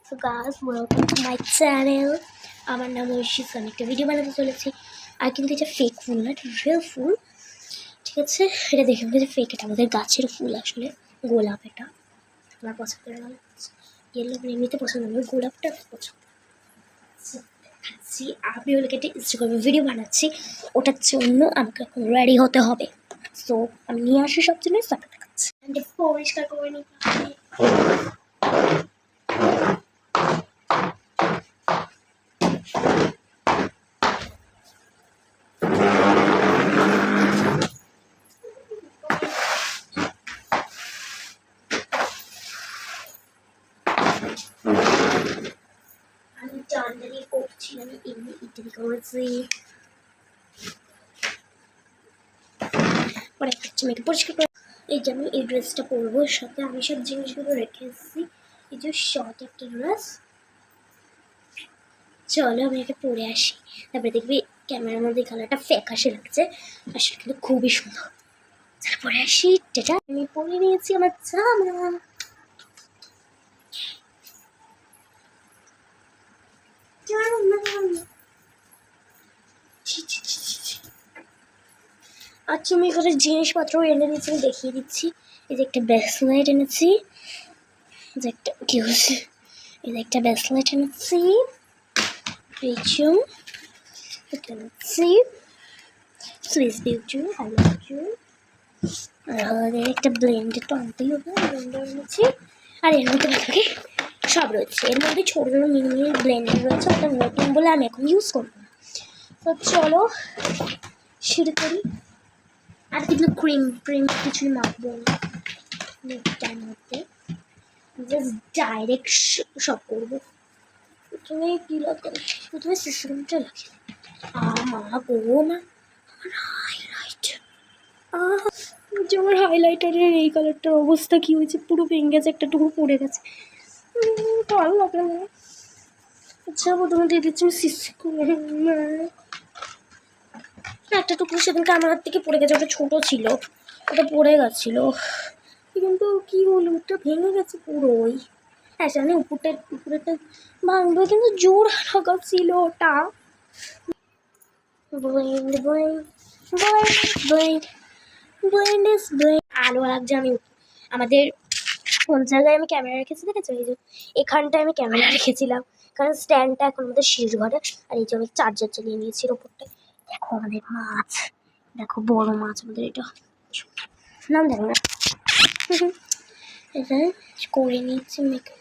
So guys welcome to my channel. আমার নাম ঐশিস। আমি একটা ভিডিও বানাতে চলেছি। আর কিন্তু এটা ফেক ফুল না, এটা রিয়েল ফুল। ঠিক আছে, এটা দেখে মনে হচ্ছে ফেক। এটা আমাদের গাছের ফুল, আসলে গোলাপ। এটা আমার পছন্দের রঙ। ইয়েলো আমার এমনিতে পছন্দ নয়, গোলাপটা পছন্দ। আমি ওদেরকে একটা ইনস্টাগ্রামে ভিডিও বানাচ্ছি, ওটার জন্য আমাকে এখন রেডি হতে হবে। সো আমি নিয়ে আসি সব জিনিস, তারপর দেখাচ্ছি। পরিষ্কার করে নিতে হবে। আমি জানদারি করছি, আমি এমনি ইত্যাদি করেছি। পরে একটা মেয়েকে পরিষ্কার করে এই যে আমি এই ড্রেসটা পরবো, সাথে আমি সব জিনিসগুলো রেখে এসেছি। এই যে শর্ট একটা ড্রেস। চলো আমি একে পরে আসি, তারপরে দেখবি ক্যামেরার মধ্যে কালারটা ফ্যাকাশে লাগছে, আসলে কিন্তু খুবই সুন্দর। তারপরে আসি, যেটা আমি পরে নিয়েছি আমার জামা। আচ্ছা, আমি এখানে জিনিসপত্র এনে দিচ্ছি, আমি দেখিয়ে দিচ্ছি। এই যে একটা ব্রেসলেট এনেছি, এই যে একটা কি হচ্ছে, এই যে একটা ব্রেসলেট এনেছি, এই যে এটা এনেছি, সুইস বিউটি হাইলাইটার, আর একটা ব্লেন্ডার তো আনতেই হবে, ব্লেন্ডার এনেছি। আর এর মধ্যে বাকি সব রয়েছে, এর মধ্যে ছোটো ছোটো মিনি মিনি ব্লেন্ডার রয়েছে, ওটা নতুন বলে আমি এখন ইউজ করবো না। তো চলো শুরু করি। আর কিন্তু ক্রিম কিছুই মাখবো না মুখটার মধ্যে, জাস্ট ডাইরেক্ট সব করবো। প্রথমে কী লাগে, প্রথমে সিস্টেমটা লাগে। মা গো মা, আমার হাইলাইটার। আমার হাইলাইটারের এই কালারটার অবস্থা কী হয়েছে, পুরো ভেঙে গেছে, একটা টুকরো পড়ে গেছে, ভালো লাগে না। আচ্ছা প্রথমে দিয়ে দিচ্ছি একটা টুকরো, সেদিনকে আমার হাত থেকে পড়ে গেছে, ওটা ছোটো ছিল, ওটা পড়ে গেছিলো, কিন্তু কী হলো, ওটা ভেঙে গেছে পুরোই। হ্যাঁ জানি উপরেটা ভাঙবে, কিন্তু জোর লাগা ছিল ওটা। আলো লাগছে। আমি আমাদের কোন জায়গায় আমি ক্যামেরা রেখেছি দেখেছি, এই যে এখানটায় আমি ক্যামেরা রেখেছিলাম, কারণ স্ট্যান্ডটা এখন আমাদের শীষ ঘরে। আর এই যে আমি চার্জার চালিয়ে নিয়েছি ওপরটায়। দেখো আমাদের মাছ, দেখো বড় মাছ আমাদের, এটা নাম দেখো না। এটা করে নিচ্ছি মেকআপ।